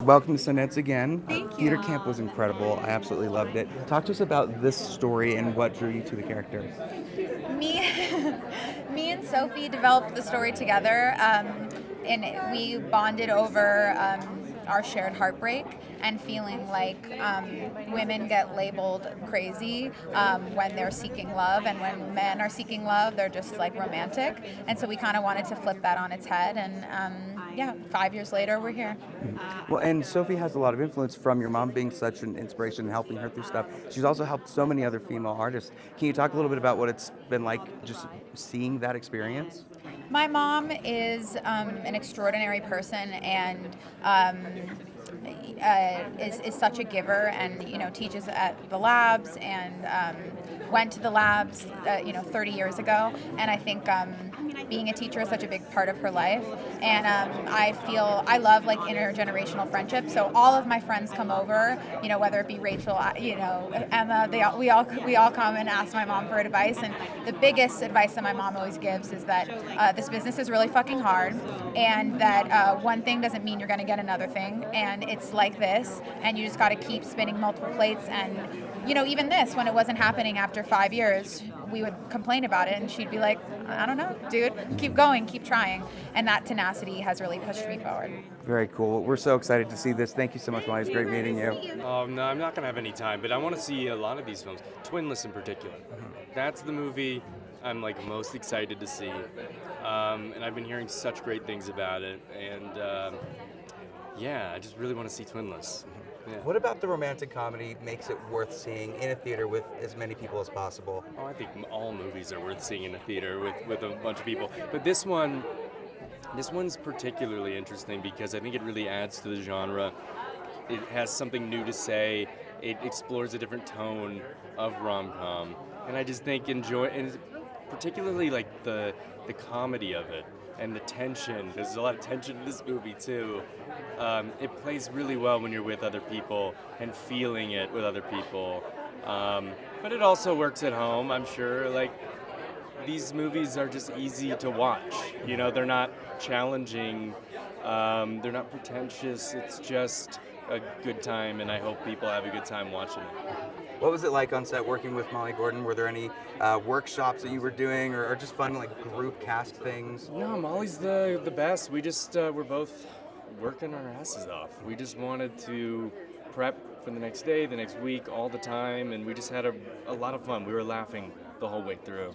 Welcome to Sundance again. Thank Theater you. camp was incredible. I absolutely loved it. Talk to us about this story and what drew you to the character. Me, me and Sophie developed the story together, and we bonded over our shared heartbreak and feeling like women get labeled crazy when they're seeking love, and when men are seeking love, they're just like romantic. And so we kind of wanted to flip that on its head, and 5 years later, we're here. Well, and Sophie has a lot of influence from your mom being such an inspiration and helping her through stuff. She's also helped so many other female artists. Can you talk a little bit about what it's been like just seeing that experience? My mom is an extraordinary person, and is such a giver, and teaches at the labs, and went to the labs 30 years ago. And I think being a teacher is such a big part of her life, and I love like intergenerational friendship. So all of my friends come over, whether it be Rachel, Emma, we all come and ask my mom for advice. And the biggest advice that my mom always gives is that this business is really fucking hard, and that one thing doesn't mean you're going to get another thing, and it's like this, and you just got to keep spinning multiple plates. And even this, when it wasn't happening after 5 years, we would complain about it, and she'd be like, I don't know, dude, keep going, keep trying. And that tenacity has really pushed me forward. Very cool. We're so excited to see this. Thank you so much, Molly. It's great meeting you. No, I'm not going to have any time, but I want to see a lot of these films. Twinless in particular. That's the movie I'm like most excited to see. And I've been hearing such great things about it. And I just really want to see Twinless. Yeah. What about the romantic comedy makes it worth seeing in a theater with as many people as possible? Oh, I think all movies are worth seeing in a theater with a bunch of people. But this one's particularly interesting because I think it really adds to the genre. It has something new to say. It explores a different tone of rom-com. And I just think and particularly like the comedy of it and the tension. There's a lot of tension in this movie too. It plays really well when you're with other people and feeling it with other people. But it also works at home, I'm sure. Like, these movies are just easy to watch. They're not challenging. They're not pretentious. It's just a good time, and I hope people have a good time watching it. What was it like on set working with Molly Gordon? Were there any workshops that you were doing, or just fun like group cast things? No, Molly's the best. We just we're both working our asses off. We just wanted to prep for the next day, the next week, all the time, and we just had a lot of fun. We were laughing the whole way through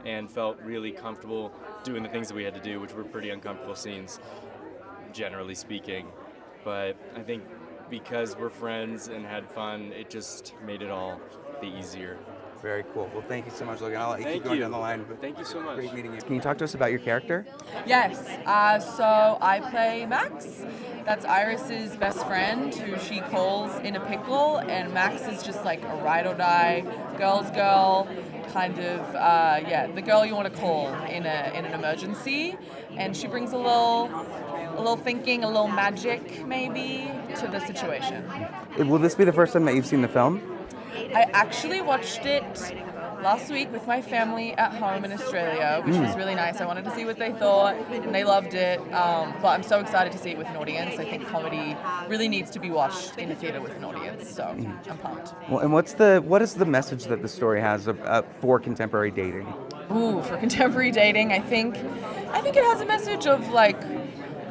and felt really comfortable doing the things that we had to do, which were pretty uncomfortable scenes, generally speaking. But I think because we're friends and had fun, it just made it all the easier. Very cool. Well, thank you so much, Logan. I'll let you keep going down the line. But thank you so much. Great meeting you. Can you talk to us about your character? Yes, so I play Max. That's Iris's best friend, who she calls in a pickle, and Max is just like a ride or die, girl's girl, kind of, the girl you want to call in an emergency. And she brings a little thinking, a little magic maybe to the situation. Will this be the first time that you've seen the film? I actually watched it last week with my family at home in Australia, which was really nice. I wanted to see what they thought, and they loved it. But I'm so excited to see it with an audience. I think comedy really needs to be watched in a theater with an audience, so I'm pumped. Well, and what is the message that the story has for contemporary dating? Ooh, for contemporary dating, I think it has a message of like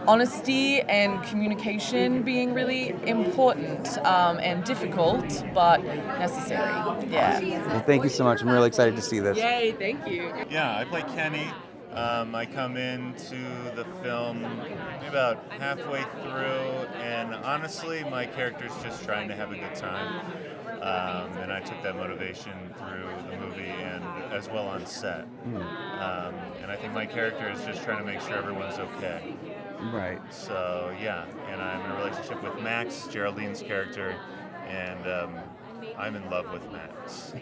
honesty and communication being really important and difficult, but necessary. Yeah. Well, thank you so much. I'm really excited to see this. Yay, thank you. Yeah, I play Kenny. I come into the film about halfway through, and honestly, my character's just trying to have a good time. And I took that motivation through the movie and as well on set. And I think my character is just trying to make sure everyone's okay. Right. So yeah, and I'm in a relationship with Max, Geraldine's character, and I'm in love with Max.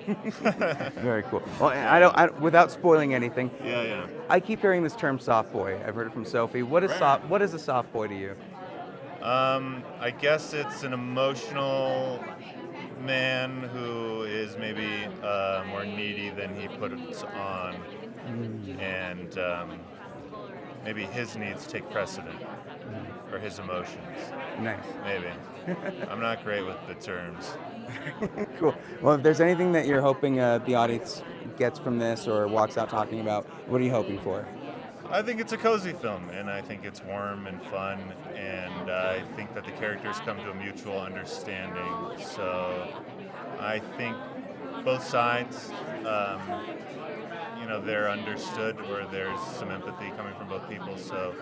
Very cool. Well, I without spoiling anything. Yeah. I keep hearing this term "soft boy." I've heard it from Sophie. What is What is a soft boy to you? I guess it's an emotional man who is maybe more needy than he puts on, and maybe his needs take precedent, or his emotions. Nice. Maybe. I'm not great with the terms. Cool. Well, if there's anything that you're hoping the audience gets from this or walks out talking about, what are you hoping for? I think it's a cozy film, and I think it's warm and fun, and I think that the characters come to a mutual understanding. So I think both sides, they're understood, where there's some empathy coming from both people. So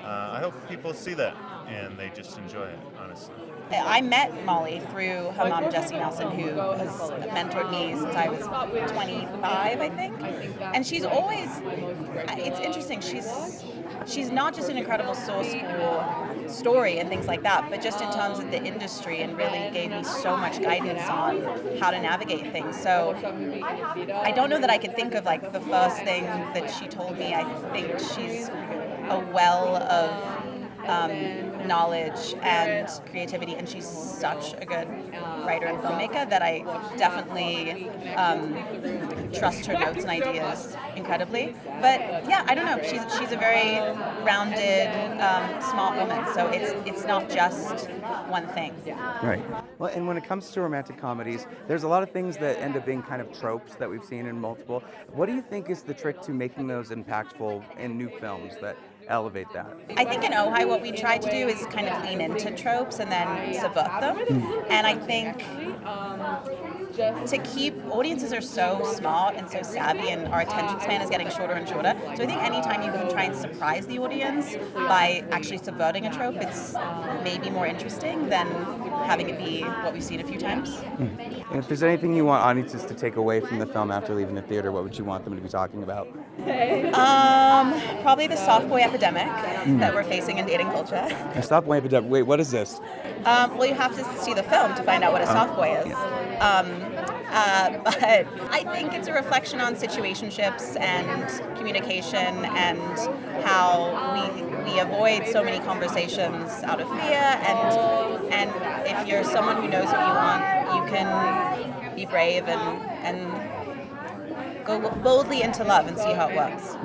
I hope people see that and they just enjoy it, honestly. I met Molly through her mom, Jessie Nelson, who has mentored me since I was 25, I think. And she's always, it's interesting, she's not just an incredible source for story and things like that, but just in terms of the industry, and really gave me so much guidance on how to navigate things. So I don't know that I could think of like the first thing that she told me. I think she's a well of knowledge and creativity, and she's such a good writer and filmmaker that I definitely trust her notes and ideas incredibly. But yeah, I don't know. She's a very rounded, smart woman. So it's not just one thing. Right. Well, and when it comes to romantic comedies, there's a lot of things that end up being kind of tropes that we've seen in multiple. What do you think is the trick to making those impactful in new films that elevate that? I think in Ojai what we try to do is kind of lean into tropes and then subvert them. And I think to keep, audiences are so smart and so savvy, and our attention span is getting shorter and shorter. So I think anytime you can try and surprise the audience by actually subverting a trope, it's maybe more interesting than having it be what we've seen a few times. And if there's anything you want audiences to take away from the film after leaving the theater, what would you want them to be talking about? Probably the soft boy epidemic that we're facing in dating culture. Stop way epidemic. Wait, what is this? Well, you have to see the film to find out what a soft boy is. But I think it's a reflection on situationships and communication, and how we avoid so many conversations out of fear. And if you're someone who knows what you want, you can be brave and go boldly into love and see how it works.